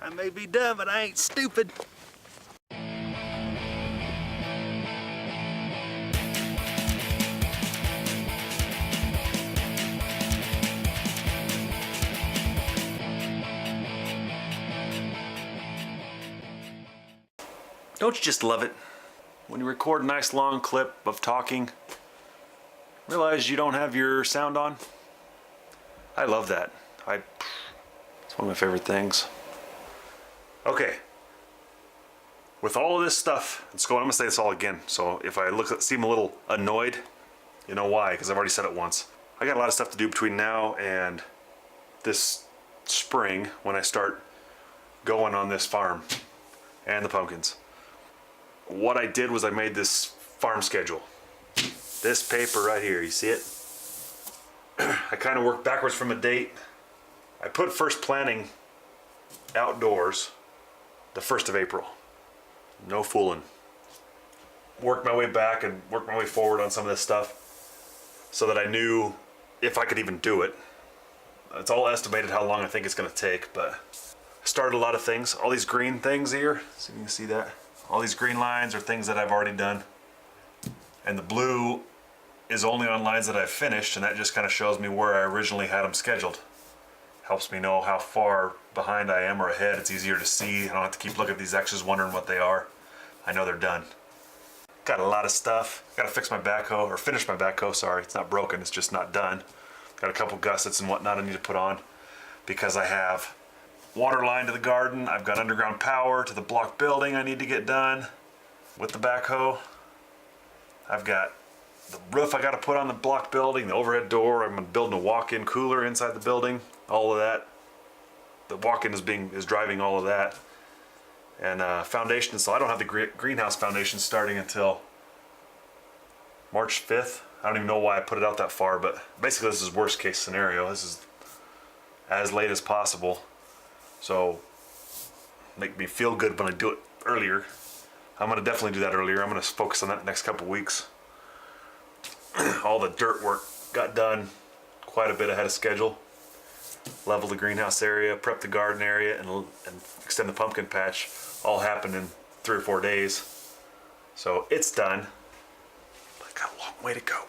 I may be dumb, but I ain't stupid. Don't you just love it when you record a nice long clip of talking, realize you don't have your sound on? I love that. It's one of my favorite things. Okay, with all of this stuff that's going, I'm gonna say this all again, so if I seem a little annoyed, you know why, because I've already said it once. I got a lot of stuff to do between now and this spring when I start going on this farm and the pumpkins. What I did was I made this farm schedule. This paper right here, you see it? I kind of worked backwards from a date. I put first planting outdoors the 1st of April. No fooling. Worked my way back and worked my way forward on some of this stuff so that I knew if I could even do it. It's all estimated how long I think it's going to take, but I started a lot of things. All these green things here, so you can see that. All these green lines are things that I've already done. And the blue is only on lines that I've finished, and that just kind of shows me where I originally had them scheduled. Helps me know how far behind I am or ahead. It's easier to see. I don't have to keep looking at these X's wondering what they are. I know they're done. Got a lot of stuff. Got to fix my backhoe, or finish my backhoe, sorry. It's not broken, it's just not done. Got a couple gussets and whatnot I need to put on because I have water line to the garden. I've got underground power to the block building I need to get done with the backhoe. I've got the roof I got to put on the block building, the overhead door. I'm building a walk-in cooler inside the building. All of that. The walk-in is driving all of that. And foundation, so I don't have the greenhouse foundation starting until March 5th. I don't even know why I put it out that far, but basically this is worst case scenario. This is as late as possible. So make me feel good when I do it earlier. I'm going to definitely do that earlier. I'm going to focus on that the next couple weeks. All the dirt work got done quite a bit ahead of schedule. Level the greenhouse area, prep the garden area, and extend the pumpkin patch. All happened in 3 or 4 days. So it's done. But I got a long way to go.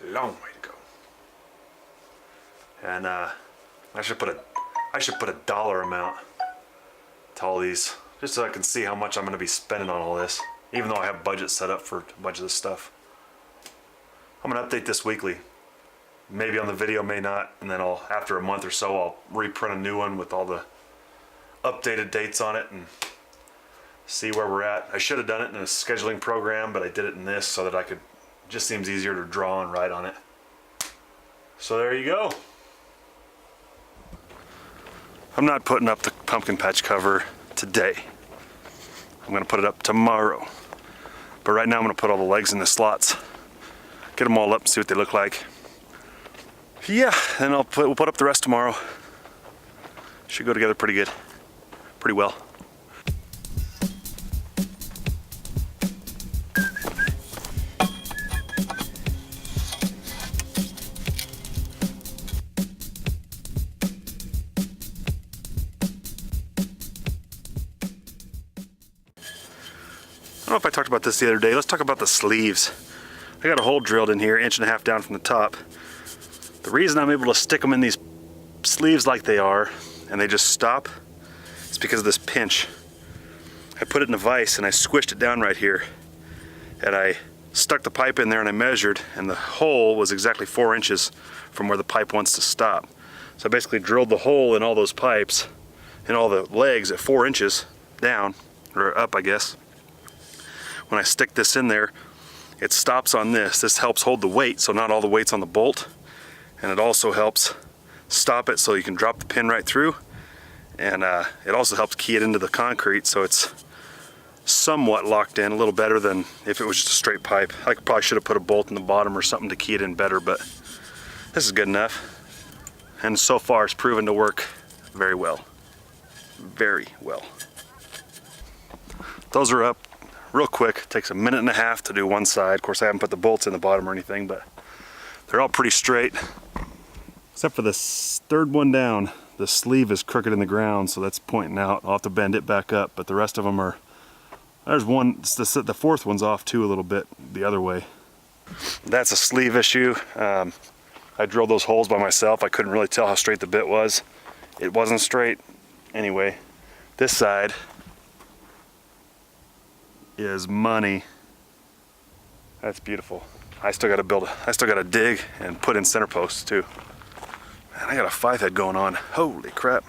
Long way to go. And I should put a dollar amount to all these, just so I can see how much I'm going to be spending on all this, even though I have budget set up for a bunch of this stuff. I'm going to update this weekly. Maybe on the video, may not, and then after a month or so, I'll reprint a new one with all the updated dates on it and see where we're at. I should have done it in a scheduling program, but I did it in this so that I could, it just seems easier to draw and write on it. So there you go. I'm not putting up the pumpkin patch cover today. I'm going to put it up tomorrow. But right now I'm going to put all the legs in the slots. Get them all up and see what they look like. Yeah, then we'll put up the rest tomorrow. Should go together pretty good. Pretty well. I don't know if I talked about this the other day. Let's talk about the sleeves. I got a hole drilled in here, 1.5 inches down from the top. The reason I'm able to stick them in these sleeves like they are, and they just stop, is because of this pinch. I put it in a vise and I squished it down right here. And I stuck the pipe in there and I measured, and the hole was exactly 4 inches from where the pipe wants to stop. So I basically drilled the hole in all those pipes and all the legs at 4 inches down, or up I guess. When I stick this in there, it stops on this. This helps hold the weight, so not all the weight's on the bolt. And it also helps stop it so you can drop the pin right through. And it also helps key it into the concrete so it's somewhat locked in, a little better than if it was just a straight pipe. I probably should have put a bolt in the bottom or something to key it in better, but this is good enough. And so far it's proven to work very well. Very well. Those are up real quick. It takes 1.5 minutes to do one side. Of course I haven't put the bolts in the bottom or anything, but they're all pretty straight. Except for this third one down. the sleeve is crooked in the ground, so that's pointing out. I'll have to bend it back up, but the rest of them are, there's one, the fourth one's off too a little bit the other way. That's a sleeve issue. I drilled those holes by myself. I couldn't really tell how straight the bit was. It wasn't straight. Anyway, this side is money. That's beautiful. I still gotta dig and put in center posts too. Man, I got a 5-head going on. Holy crap.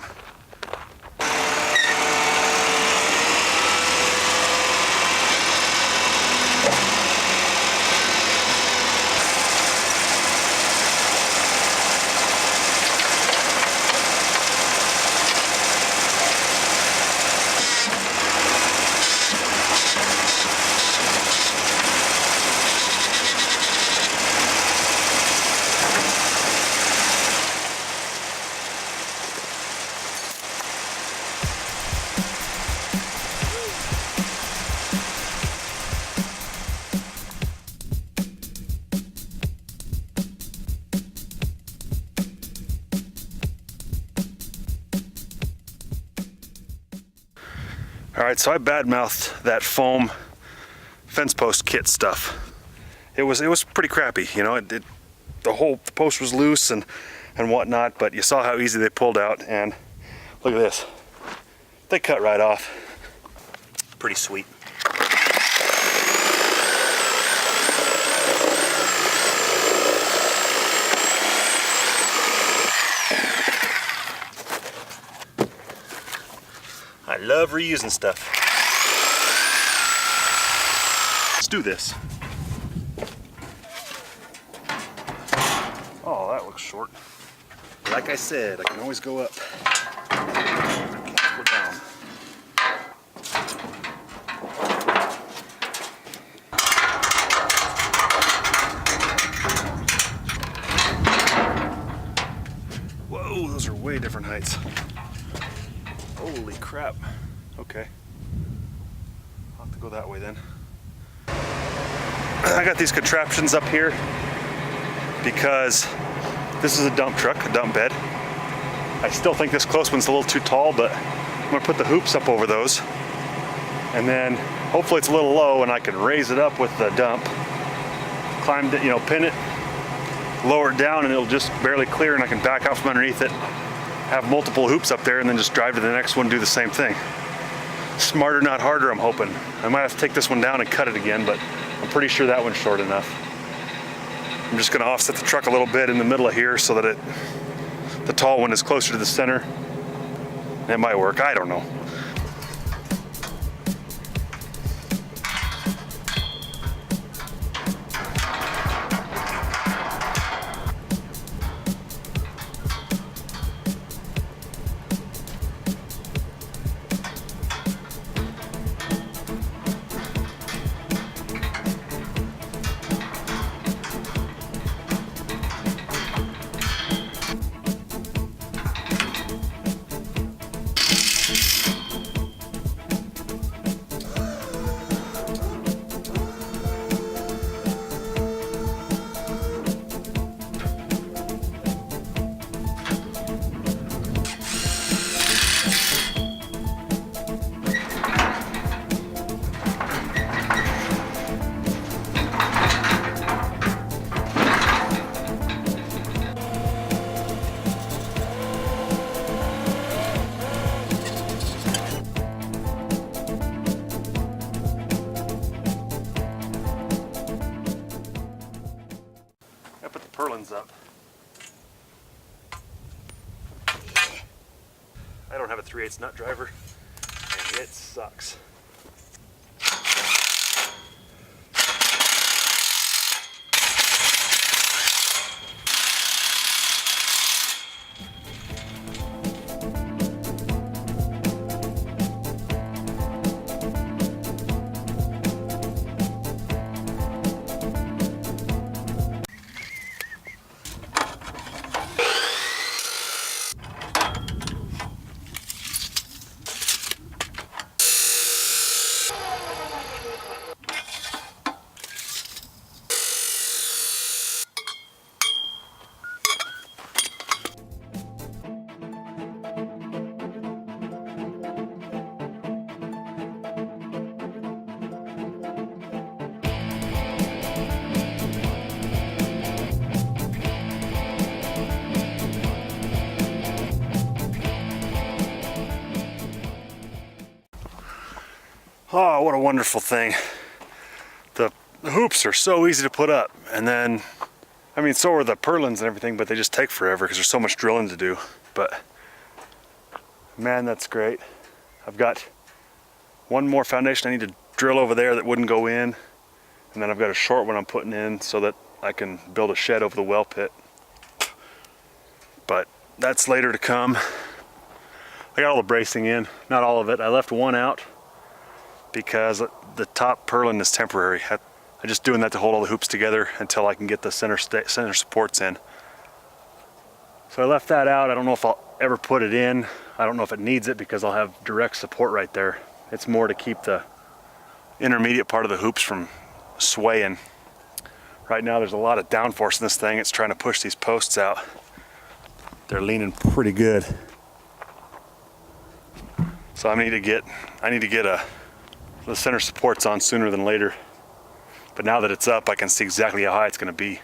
All right, so I badmouthed that foam fence post kit stuff. It was pretty crappy, you know. The post was loose and whatnot, but you saw how easy they pulled out, and look at this. They cut right off. Pretty sweet. I love reusing stuff. Let's do this. Oh, that looks short. Like I said, I can always go up. I can't go down. Whoa, those are way different heights. Holy crap. Okay. I'll have to go that way then. I got these contraptions up here because this is a dump truck, a dump bed. I still think this close one's a little too tall, but I'm gonna put the hoops up over those. And then hopefully it's a little low and I can raise it up with the dump. Climb it, you know, pin it, lower it down, and it'll just barely clear, and I can back out from underneath it. Have multiple hoops up there and then just drive to the next one and do the same thing. Smarter, not harder, I'm hoping. I might have to take this one down and cut it again, but I'm pretty sure that one's short enough. I'm just gonna offset the truck a little bit in the middle of here so that the tall one is closer to the center. It might work, I don't know. Purlins up. I don't have a 3/8 nut driver, and it sucks. Oh, what a wonderful thing. The hoops are so easy to put up, and then, I mean, so are the purlins and everything, but they just take forever because there's so much drilling to do. But man, that's great. I've got one more foundation I need to drill over there that wouldn't go in, and then I've got a short one I'm putting in so that I can build a shed over the well pit. But that's later to come. I got all the bracing in, not all of it. I left one out because the top purlin is temporary. I'm just doing that to hold all the hoops together until I can get the center supports in. So I left that out. I don't know if I'll ever put it in. I don't know if it needs it because I'll have direct support right there. It's more to keep the intermediate part of the hoops from swaying. Right now there's a lot of downforce in this thing. It's trying to push these posts out. They're leaning pretty good. So I need to get the center supports on sooner than later. But now that it's up, I can see exactly how high it's going to be,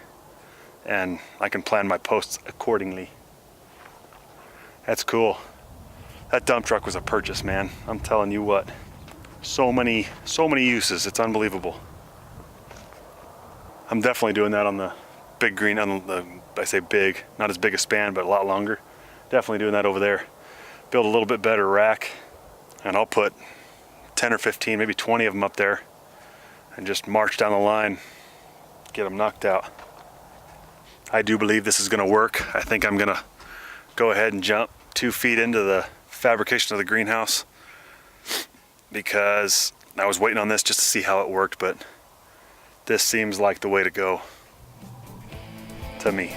and I can plan my posts accordingly. That's cool. That dump truck was a purchase, man. I'm telling you what. So many uses. It's unbelievable. I'm definitely doing that on the big green, I say big, not as big a span, but a lot longer. Definitely doing that over there. Build a little bit better rack, and I'll put 10 or 15, maybe 20 of them up there, and just march down the line, get them knocked out. I do believe this is gonna work. I think I'm gonna go ahead and jump 2 feet into the fabrication of the greenhouse, because I was waiting on this just to see how it worked, but this seems like the way to go to me.